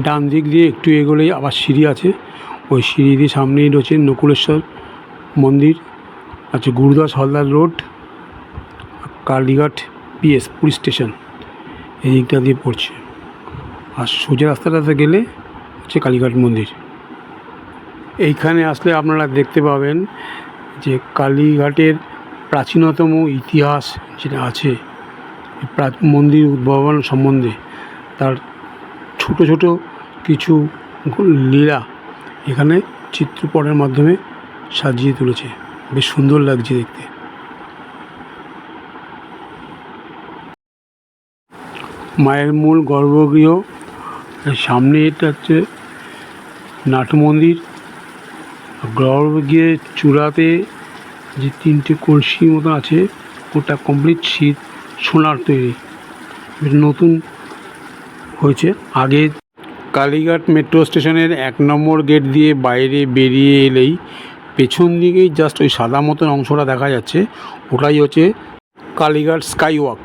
ডান দিক দিয়ে একটু এগোলেই আবার সিঁড়ি আছে, ওই সিঁড়ি দিয়ে সামনেই রয়েছে নকুলেশ্বর মন্দির, আছে Gurudas Haldar road, Kalighat PS police station এই দিকটা দিয়ে পড়ছে। আর সোজা রাস্তাটাতে গেলে হচ্ছে কালীঘাট মন্দির। এইখানে আসলে আপনারা দেখতে পাবেন যে কালীঘাটের প্রাচীনতম ইতিহাস যেটা আছে মন্দির উদ্ভাবন সম্বন্ধে, তার ছোট ছোট কিছু লীলা এখানে চিত্রপটের মাধ্যমে সাজিয়ে তুলেছে, বেশ সুন্দর লাগছে দেখতে। মায়ের মূল গর্ভগৃহ, সামনে এটা হচ্ছে নাট মন্দির। গর্ভগৃহের চূড়াতে যে তিনটে কলসি মতো আছে ওটা কমপ্লিট সোনার তৈরি, নতুন হয়েছে। আগে কালীঘাট মেট্রো স্টেশনের 1 নম্বর গেট দিয়ে বাইরে বেরিয়ে এলেই পেছন দিকেই জাস্ট ওই সাদা মতন অংশটা দেখা যাচ্ছে, ওটাই হচ্ছে কালীঘাট স্কাই ওয়াক।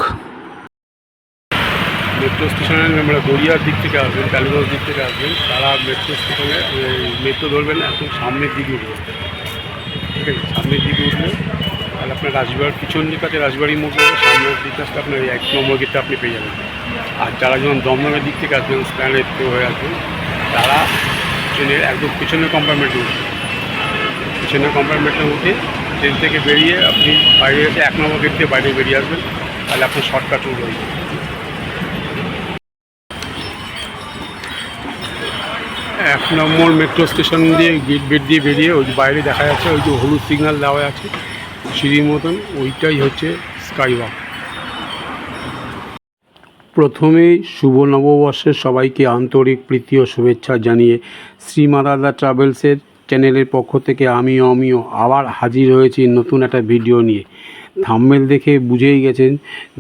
মেট্রো স্টেশনের আমরা গড়িয়ার দিক থেকে আসবেন, কালীগঞ্জ দিক থেকে আসবেন, তারা মেট্রো স্টেশনে মেট্রো ধরবেন, এখন সামনের দিকে উঠবে। ঠিক আছে, সামনের দিকে উঠলে তাহলে আপনার রাজবাড়ির পিছন দিকে রাজবাড়ির মোড়, সামনের দিকে আসলে আপনার 1 নম্বর গেটটা আপনি পেয়ে যাবেন। আর যারা যখন দমদমের দিক থেকে আসবেন, স্প্ল্যানেড হয়ে আসবেন, তারা ট্রেনের একদম পিছনের কম্পার্টমেন্টে উঠবেন। পিছনের কম্পার্টমেন্টে উঠে ট্রেন থেকে বেরিয়ে আপনি বাইরে এসে 1 নম্বর গেট দিয়ে বাইরে বেরিয়ে আসবেন, তাহলে আপনার শর্টকাট রুট হয়ে যাবে। 1 নম্বর মেট্রো স্টেশন দিয়ে গেট দিয়ে বেরিয়ে ওই বাইরে দেখা যাচ্ছে ওই যে হলুদ সিগন্যাল দেওয়া আছে সিঁড়ির মতন, ওইটাই হচ্ছে স্কাই ওয়াক। প্রথমেই শুভ নববর্ষের সবাইকে আন্তরিক প্রীতি ও শুভেচ্ছা জানিয়ে শ্রীমা দাদা ট্রাভেলসের চ্যানেলের পক্ষ থেকে আমিও আবার হাজির হয়েছি নতুন একটা ভিডিও নিয়ে। থাম্বনেল দেখে বুঝেই গেছেন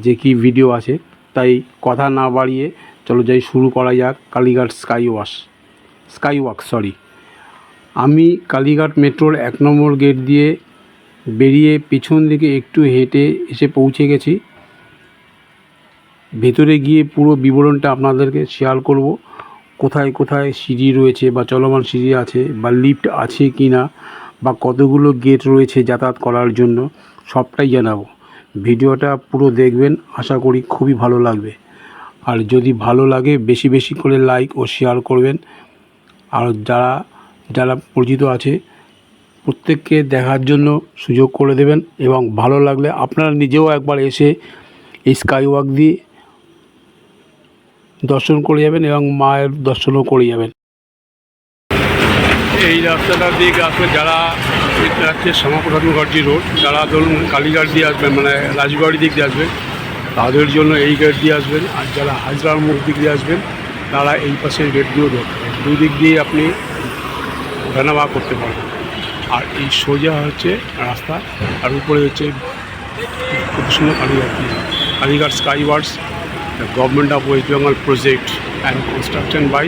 যে কি ভিডিও আছে, তাই কথা না বাড়িয়ে চলো যাই শুরু করা যাক কালীঘাট স্কাই ওয়াক। আমি কালীঘাট মেট্রোর 1 নম্বর গেট দিয়ে বেরিয়ে পিছন দিকে একটু হেঁটে এসে পৌঁছে গেছি। ভেতরে গিয়ে পুরো বিবরণটা আপনাদেরকে শেয়ার করব, কোথায় কোথায় সিঁড়ি রয়েছে বা চলমান সিঁড়ি আছে বা লিফট আছে কি না, বা কতগুলো গেট রয়েছে যাতায়াত করার জন্য, সবটাই জানাবো। ভিডিওটা পুরো দেখবেন, আশা করি খুবই ভালো লাগবে। আর যদি ভালো লাগে বেশি বেশি করে লাইক ও শেয়ার করবেন। আর যারা পরিচিত আছে প্রত্যেককে দেখার জন্য সুযোগ করে দেবেন, এবং ভালো লাগলে আপনারা নিজেও একবার এসে এই স্কাই ওয়াক দিয়ে দর্শন করে যাবেন এবং মায়ের দর্শনও করে যাবেন। এই রাস্তাটা দিয়ে আসলে যারা যাচ্ছে শ্যামাপ্রসাদ মুখার্জি রোড, যারা ধরুন কালীঘাট দিয়ে আসবেন মানে রাজবাড়ি দিক দিয়ে আসবেন, তাদের জন্য এই গেট দিয়ে আসবেন। আর যারা হাজরার মুখ দিক দিয়ে আসবেন তারা এই পাশের গেট দিয়েও ধরবেন। দুই দিক দিয়ে আপনি ওঠানামা করতে পারবেন। আর এই সোজা হচ্ছে রাস্তা, আর উপরে হচ্ছে খুব সুন্দর Kalighat sky works, government of West Bengal project and construction by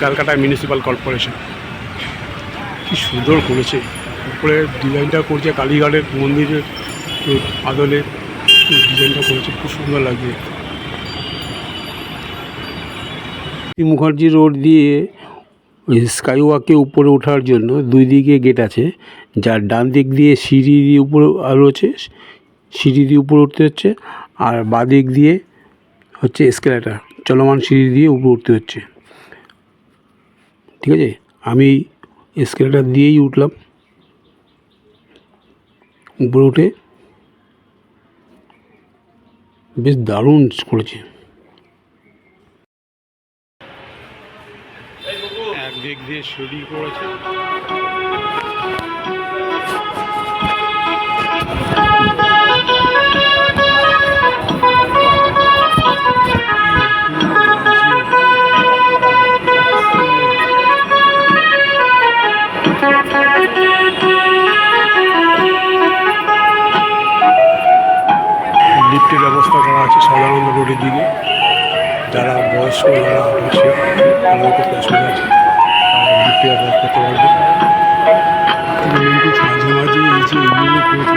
Calcutta municipal corporation. কি সুন্দর করেছে, উপরে ডিজাইনটা করছে কালীঘাটের মন্দিরের আদলে ডিজাইনটা করেছে, খুব সুন্দর লাগছে। মুখার্জি রোড দিয়ে স্কাই ওয়াকে উপরে ওঠার জন্য দুই দিকে গেট আছে, যার ডান দিক দিয়ে সিঁড়ি দিয়ে উপরে রয়েছে, সিঁড়ি দিয়ে উপরে উঠতে হচ্ছে, আর বাঁ দিক দিয়ে হচ্ছে এসকেলেটার, চলমান সিঁড়ি দিয়ে উপরে উঠতে হচ্ছে। ঠিক আছে, আমি এসকেলেটার দিয়েই উঠলাম। উপরে উঠে বেশ দারুণ করেছে। একদিক দিয়ে সিঁড়ি করেছে, লিফটের ব্যবস্থা করা আছে সাধারণ রোডের দিকে। যারা বয়স্ক যারা আছে তাদের করতে অসুবিধা আছে, লিফটে ব্যবহার করতে পারবে। কিন্তু মাঝে এই যে এগুলো করেছে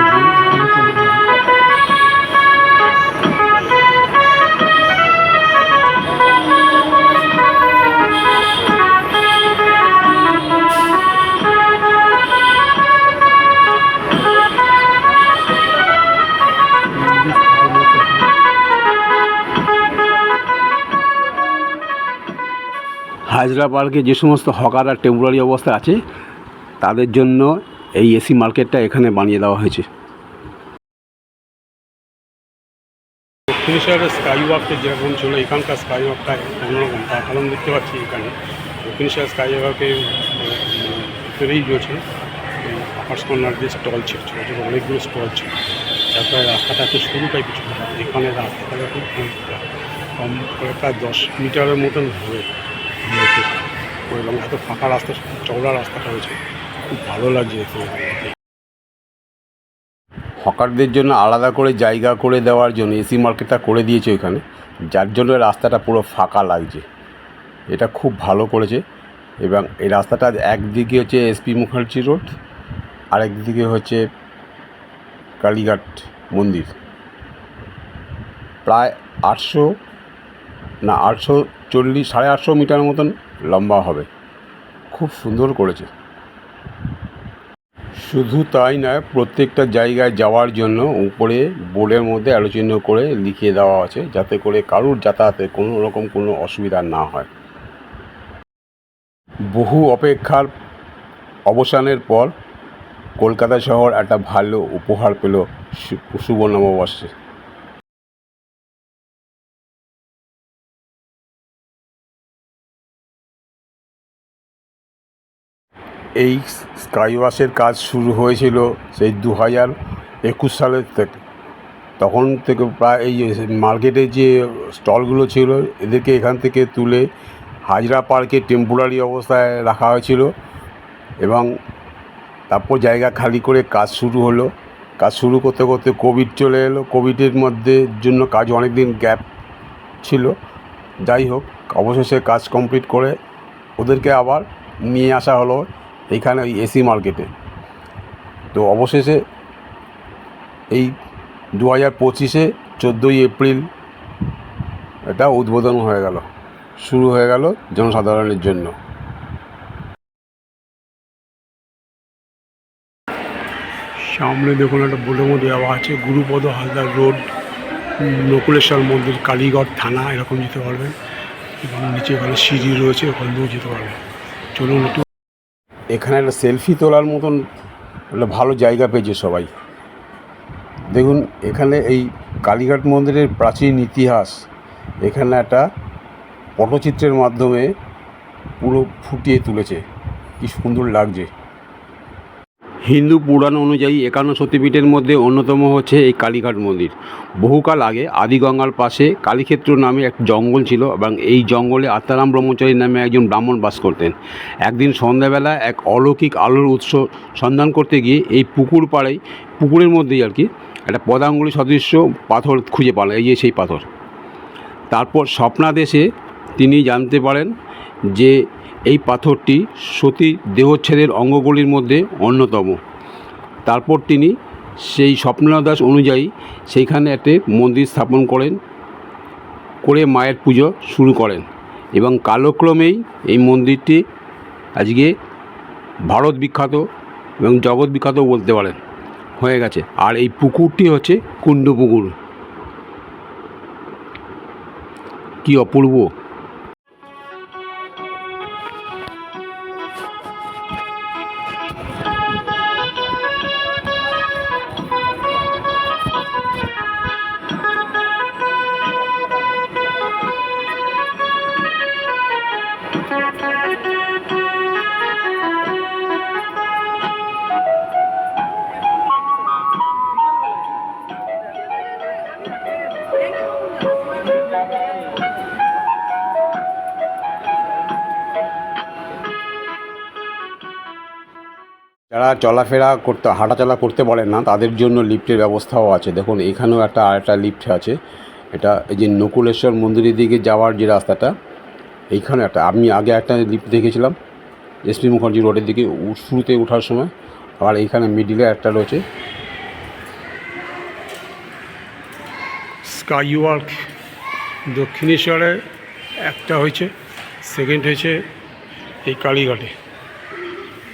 হাজরা পার্কে যে সমস্ত হকার আর টেম্পোরারি অবস্থা আছে তাদের জন্য এই এসি মার্কেটটা এখানে বানিয়ে দেওয়া হয়েছে। দক্ষিণেশ্বরের স্কাই ওয়াকটা যেরকম ছিল এখানকার স্কাই ওয়াকটা অন্যরকম, তার কারণ দেখতে পাচ্ছি এখানে দক্ষিণেশ্বর স্কাই ওয়াকে ভিতরেই রয়েছে এই আকাশ কন্যার যে স্টল ছিল, ছোটো ছোটো অনেকগুলো স্টল ছিল, যার ফলে রাস্তাটা একটু সরু টাইপের ছিল। এখানে রাস্তাটা খুব কম কয়েকটা 10 মিটারের মতন হবে এবং এত ফাঁকা রাস্তা, চওড়া রাস্তাটা হয়েছে, খুব ভালো লাগছে দেখতে। হকারদের জন্য আলাদা করে জায়গা করে দেওয়ার জন্য এসি মার্কেটটা করে দিয়েছে ওইখানে, যার জন্য রাস্তাটা পুরো ফাঁকা লাগছে। এটা খুব ভালো করেছে। এবং এই রাস্তাটা একদিকে হচ্ছে এসপি মুখার্জি রোড, আরেকদিকে হচ্ছে কালীঘাট মন্দির। প্রায় 840 850 মিটার মতন লম্বা হবে। খুব সুন্দর করেছে। শুধু তাই নয়, প্রত্যেকটা জায়গায় যাওয়ার জন্য উপরে বোর্ডের মধ্যে আলোচনা করে লিখিয়ে দেওয়া আছে, যাতে করে কারুর যাতায়াতে কোনো রকম কোনো অসুবিধা না হয়। বহু অপেক্ষার অবসানের পর কলকাতা শহর একটা ভালো উপহার পেল শুভ নববর্ষে। এই স্কাইওয়াশের কাজ শুরু হয়েছিল সেই 2021 সালের থেকে। তখন থেকে প্রায় এই মার্কেটে যে স্টলগুলো ছিল এদেরকে এখান থেকে তুলে হাজরা পার্কে টেম্পোরারি অবস্থায় রাখা হয়েছিল এবং তারপর জায়গা খালি করে কাজ শুরু হলো। কাজ শুরু করতে করতে কোভিড চলে এলো। কোভিডের মধ্যে জন্য কাজ অনেক দিন গ্যাপ ছিল। যাই হোক, অবশেষে কাজ কমপ্লিট করে ওদেরকে আবার নিয়ে আসা হলো এইখানে ওই এসি মার্কেটে। তো অবশেষে এই 2025-এ 14ই এপ্রিল এটা উদ্বোধন হয়ে গেল, শুরু হয়ে গেল জনসাধারণের জন্য। সামনে দেখুন একটা বোর্ডের দেওয়া আছে গুরুপদ হালদার রোড, নকুলেশ্বর মন্দির, কালীগড় থানা, এরকম যেতে পারবেন। এবং নিচে এখানে সিঁড়ি রয়েছে, ওখান দিয়েও যেতে পারবেন। চলুন একটু। এখানে একটা সেলফি তোলার মতন একটা ভালো জায়গা পেয়েছে সবাই। দেখুন এখানে এই কালীঘাট মন্দিরের প্রাচীন ইতিহাস এখানে একটা পটচিত্রের মাধ্যমে পুরো ফুটিয়ে তুলেছে। কি সুন্দর লাগছে। হিন্দু পুরাণ অনুযায়ী 51 শক্তিপীঠের মধ্যে অন্যতম হচ্ছে এই কালীঘাট মন্দির। বহুকাল আগে আদিগঙ্গার পাশে কালীক্ষেত্র নামে এক জঙ্গল ছিল এবং এই জঙ্গলে আত্মারাম ব্রহ্মচারী নামে একজন ব্রাহ্মণ বাস করতেন। একদিন সন্ধ্যাবেলা এক অলৌকিক আলোর উৎস সন্ধান করতে গিয়ে এই পুকুর পাড়েই, পুকুরের মধ্যেই আর কি, একটা পদাঙ্গুলি সদৃশ্য পাথর খুঁজে পান। এই যে সেই পাথর। তারপর স্বপ্নাদেশে তিনি জানতে পারেন যে এই পাথরটি সতীর দেহচ্ছেদের অঙ্গগুলির মধ্যে অন্যতম। তারপর তিনি সেই স্বপ্নাদেশ অনুযায়ী সেইখানে একটি মন্দির স্থাপন করে মায়ের পুজো শুরু করেন এবং কালক্রমেই এই মন্দিরটি আজকে ভারত বিখ্যাত এবং জগৎ বিখ্যাত বলতে পারেন হয়ে গেছে। আর এই পুকুরটি হচ্ছে কুণ্ড পুকুর। কি অপূর্ব। যারা চলাফেরা করতে, হাঁটাচলা করতে পারেন না, তাদের জন্য লিফটের ব্যবস্থাও আছে। দেখুন এখানেও আরেকটা লিফট আছে। এটা এই যে নকুলেশ্বর মন্দিরের দিকে যাওয়ার যে রাস্তাটা, এইখানে আমি আগে একটা লিফট দেখেছিলাম এসপি মুখার্জি রোডের দিকে শুরুতে ওঠার সময়। আর এইখানে মিডিলে একটা রয়েছে। স্কাই ওয়াক দক্ষিণেশ্বরে একটা হয়েছে, সেকেন্ড হয়েছে এই কালীঘাটে।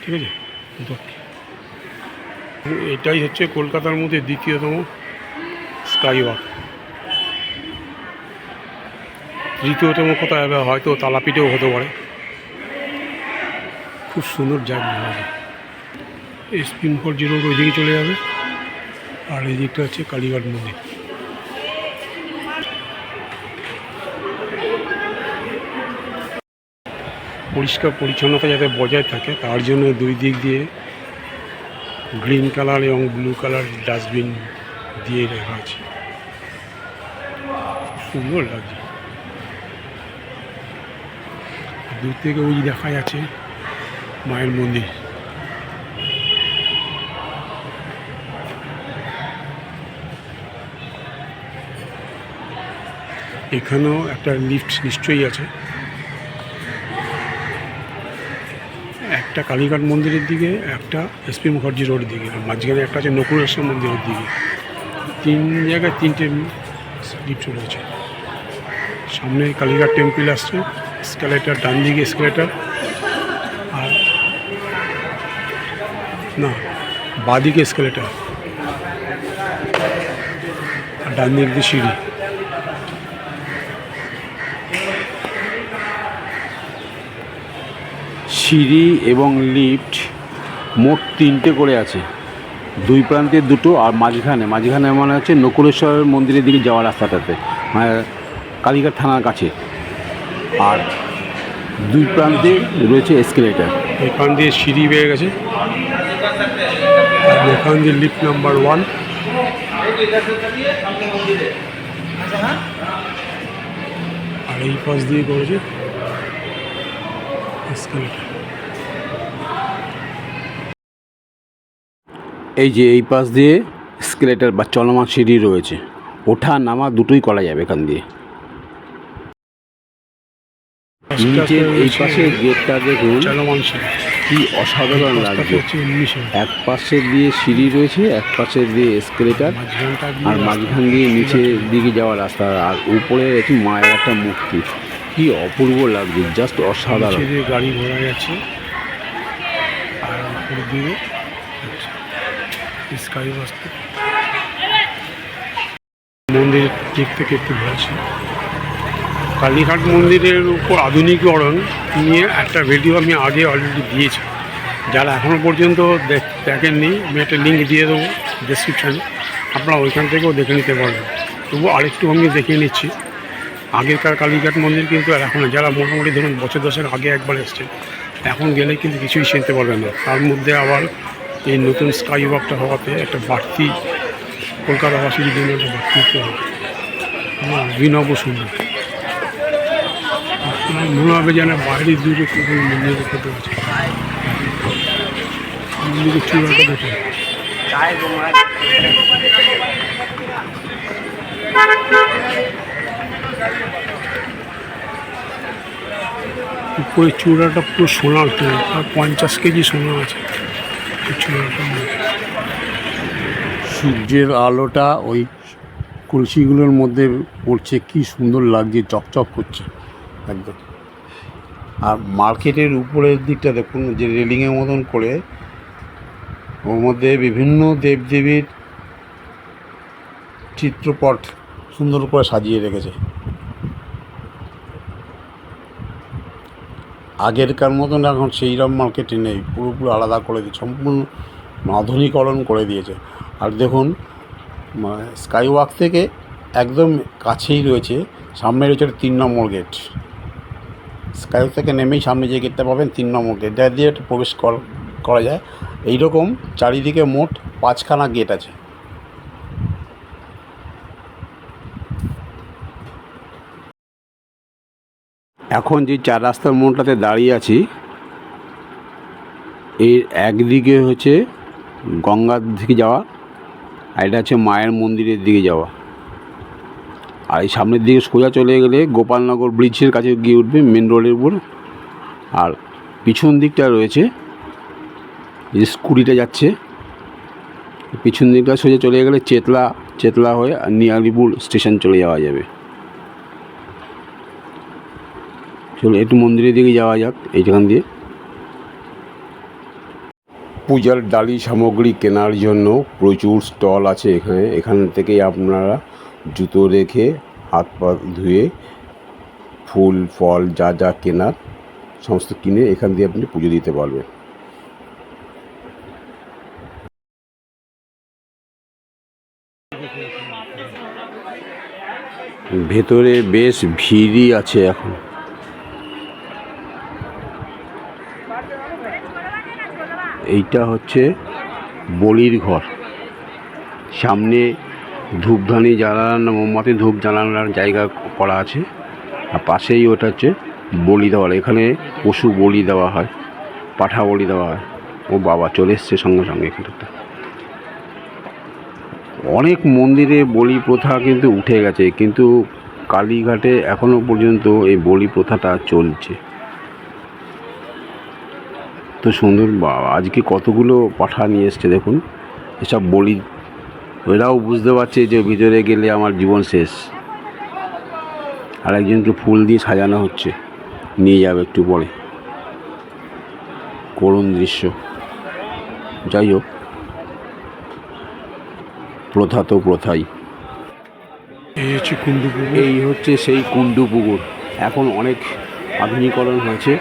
ঠিক আছে, এটাই হচ্ছে কলকাতার মধ্যে দ্বিতীয়তম স্কাই ওয়াক। তৃতীয়তম কোথায় হয়তো তারাপীঠেও হতে পারে। খুব সুন্দর জায়গা হবে। এই স্প্রিংফোর্ড রোড ওইদিকে চলে যাবে, আর এই দিকটা হচ্ছে কালীঘাট মন্দির। পরিষ্কার পরিচ্ছন্নতা যাতে বজায় থাকে তার জন্য দুই দিক দিয়ে গ্রিন কালার এবং ব্লু কালার ডাস্টবিন দিয়ে রাখা আছে, সুন্দর লাগছে। দূর থেকে ওই দেখা যাচ্ছে মায়ের মন্দির। এখানেও একটা লিফট নিশ্চয়ই আছে, একটা কালীঘাট মন্দিরের দিকে, একটা এসপি মুখার্জি রোডের দিকে, আর মাঝখানে একটা আছে নকুলেশ্বর মন্দিরের দিকে। তিন জায়গায় তিনটে লিফট রয়েছে। সামনে কালীঘাট টেম্পল আসছে, এসকেলেটার ডান দিকে এসকেলেটার, আর না বাঁদিকে এসকেলেটার, আর ডান দিক দিয়ে সিঁড়ি। সিঁড়ি এবং লিফট মোট 3টে করে আছে, দুই প্রান্তে দুটো, আর মাঝখানে মানে হচ্ছে নকুলেশ্বর মন্দিরের দিকে যাওয়ার রাস্তাটাতে, মানে কালীঘাট থানার কাছে, আর দুই প্রান্তে রয়েছে এসকেলেটার। এখান দিয়ে সিঁড়ি বেয়ে গেছে, আর এখান দিয়ে লিফট নাম্বার 1, আর এই পাশ দিয়ে করেছে এসকেলেটার। এই যে এই পাশ দিয়ে এসকেলেটার বা চলমান সিঁড়ি রয়েছে, ওঠা নামা দুটোই করা যাবে এখান দিয়ে। নিচের এই পাশে গেটটা দেখুন চলমান সিঁড়ি, কি অসাধারণ লাগছে। এক পাশে দিয়ে সিঁড়ি রয়েছে, এক পাশে দিয়ে এসকেলেটার, আর মাঝখান দিয়ে নিচের দিকে যাওয়ার রাস্তা, আর উপরে রয়েছে মায়ের একটা মূর্তি। কি অপূর্ব লাগছে, জাস্ট অসাধারণ। গাড়ি ঘোড়া যাচ্ছে, আর উপর দিয়ে স্কাই বাসতে মন্দির দিক থেকে একটু ঘুরছে। কালীঘাট মন্দিরের উপর আধুনিকীকরণ নিয়ে একটা ভিডিও আমি আগে অলরেডি দিয়েছি, যারা এখনও পর্যন্ত দেখেননি আমি একটা লিঙ্ক দিয়ে দেবো ডেসক্রিপশানে, আপনারা ওইখান থেকেও দেখে নিতে পারবেন। তবু আরেকটু আমি দেখিয়ে নিচ্ছি। আগেকার কালীঘাট মন্দির কিন্তু আর এখন যারা মোটামুটি ধরুন বছর 10 আগে একবার এসছেন, এখন গেলে কিন্তু কিছুই চিনতে পারবেন না। তার মধ্যে আবার এই নতুন স্কাই ওয়াকটা হওয়াতে একটা বাড়তি কলকাতাবাসীর জন্য একটা বাড়তি অভিনব সুন্দর। মনে হবে যেন বাইরে দূরে মন্দিরের ফটো আছে, মন্দিরের চূড়াটা দেখে। উপরে চূড়াটা পুরো সোনার, আর 50 কেজি সোনা আছে চূড়াটার মধ্যে। সূর্যের আলোটা ওই কলসিগুলোর মধ্যে পড়ছে, কি সুন্দর লাগছে, চকচক করছে একদম। আর মার্কেটের উপরের দিকটা দেখুন, যে রেলিংয়ের মতন করে ওর মধ্যে বিভিন্ন দেবদেবীর চিত্রপট সুন্দর করে সাজিয়ে রেখেছে। আগেরকার মতন এখন সেইরকম মার্কেটে নেই, পুরোপুরি আলাদা করে দিয়েছে, সম্পূর্ণ আধুনিকরণ করে দিয়েছে। আর দেখুন স্কাই ওয়াক থেকে একদম কাছেই রয়েছে, সামনে রয়েছে 3 নম্বর গেট। স্কাই ওয়াক থেকে নেমেই সামনে যে গেটটা পাবেন 3 নম্বর গেট, এটা দিয়ে একটা প্রবেশ করা যায়। এইরকম চারিদিকে মোট 5খানা গেট আছে। এখন যে 4 রাস্তার মোড়টাতে দাঁড়িয়ে আছি, এর একদিকে হচ্ছে গঙ্গার দিকে যাওয়া, আর এটা হচ্ছে মায়ের মন্দিরের দিকে যাওয়া। আর এই সামনের দিকে সোজা চলে গেলে গোপালনগর ব্রিজের কাছে গিয়ে উঠবে মেন রোডের উপর। আর পিছন দিকটা রয়েছে যে স্কুটিটা যাচ্ছে, পিছন দিকটা সোজা চলে গেলে চেতলা হয়ে নিয়ালিপুর স্টেশন চলে যাওয়া যাবে। চলো একটু মন্দিরের দিকে যাওয়া যাক এইখান দিয়ে। পূজার ডালি সামগ্রী কেনার জন্য প্রচুর স্টল আছে এখান থেকেই আপনারা জুতো রেখে হাত পা ধুয়ে ফুল ফল যা কেনার সমস্ত কিনে এখান দিয়ে আপনি পুজো দিতে পারবেন। ভেতরে বেশ ভিড়ই আছে এখন। এইটা হচ্ছে বলির ঘর। সামনে ধূপধানি জ্বালানো, মোমবাতি ধূপ জ্বালানোর জায়গা করা আছে, আর পাশেই ওটা হচ্ছে বলি দেওয়ার। এখানে পশু বলি দেওয়া হয়, পাঠা বলি দেওয়া হয়। ও বাবা, চলে এসছে সঙ্গে সঙ্গে এখানটা। অনেক মন্দিরে বলি প্রথা কিন্তু উঠে গেছে, কিন্তু কালীঘাটে এখনও পর্যন্ত এই বলি প্রথাটা চলছে। তো সুন্দর, বাবা আজকে কতগুলো পাঠা নিয়ে এসছে দেখুন। এসব বলি, ওরাও বুঝতে পারছে যে ভিতরে গেলে আমার জীবন শেষ। আর একজনকে ফুল দিয়ে সাজানো হচ্ছে, নিয়ে যাবে একটু পরে। করুণ দৃশ্য। যাই হোক, প্রথা তো প্রথাই। এই হচ্ছে সেই কুণ্ডু পুকুর। এখন অনেক আধুনিকরণ হয়েছে,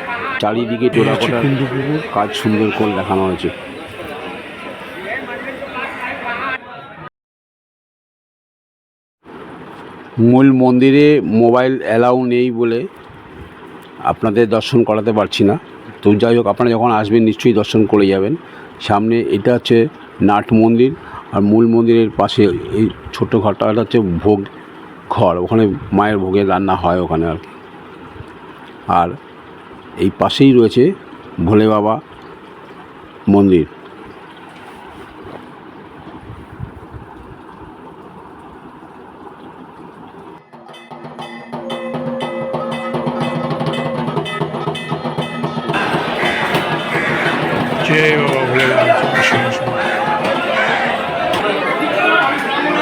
চারিদিকে টেরাকোটার কাজ সুন্দর করে দেখানো হয়েছে। মূল মন্দিরে মোবাইল অ্যালাউ নেই বলে আপনাদের দর্শন করাতে পারছি না। তো যাই হোক, আপনারা যখন আসবেন নিশ্চয়ই দর্শন করে যাবেন। সামনে এটা হচ্ছে নাট মন্দির, আর মূল মন্দিরের পাশে এই ছোট্ট ঘরটা হচ্ছে ভোগ ঘর। ওখানে মায়ের ভোগের রান্না হয় ওখানে আর কি। আর এই পাশেই রয়েছে ভোলে বাবা মন্দির।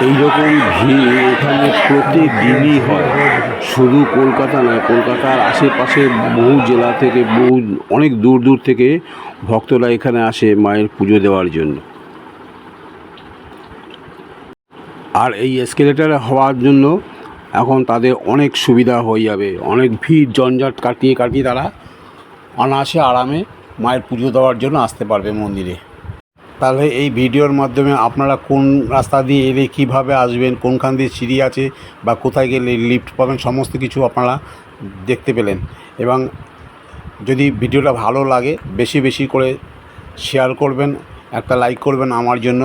এইরকম ভিড় এখানে প্রতিদিনই হয়। শুধু কলকাতা নয়, কলকাতার আশেপাশে বহু জেলা থেকে, অনেক দূর দূর থেকে ভক্তরা এখানে আসে মায়ের পুজো দেওয়ার জন্য। আর এই এসকেলেটার হওয়ার জন্য এখন তাদের অনেক সুবিধা হয়ে যাবে। অনেক ভিড় জঞ্জাট কাটিয়ে কাটিয়ে তারা অনায়াসে আরামে মায়ের পুজো দেওয়ার জন্য আসতে পারবে মন্দিরে। তাহলে এই ভিডিওর মাধ্যমে আপনারা কোন রাস্তা দিয়ে এলে কীভাবে আসবেন, কোনখান দিয়ে সিঁড়ি আছে বা কোথায় গেলে লিফট পাবেন, সমস্ত কিছু আপনারা দেখতে পেলেন। এবং যদি ভিডিওটা ভালো লাগে বেশি বেশি করে শেয়ার করবেন, একটা লাইক করবেন আমার জন্য।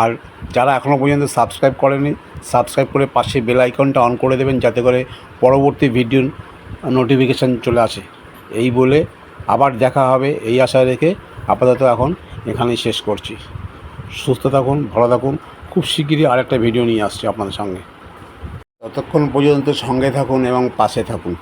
আর যারা এখনও পর্যন্ত সাবস্ক্রাইব করেনি, সাবস্ক্রাইব করে পাশে বেল আইকনটা অন করে দেবেন, যাতে করে পরবর্তী ভিডিওর নোটিফিকেশান চলে আসে। এই বলে আবার দেখা হবে এই আশা রেখে আপাতত এখন এখানেই শেষ করছি। সুস্থ থাকুন, ভালো থাকুন। খুব শিগগিরই আরেকটা ভিডিও নিয়ে আসছি আপনাদের সঙ্গে। ততক্ষণ পর্যন্ত সঙ্গে থাকুন এবং পাশে থাকুন।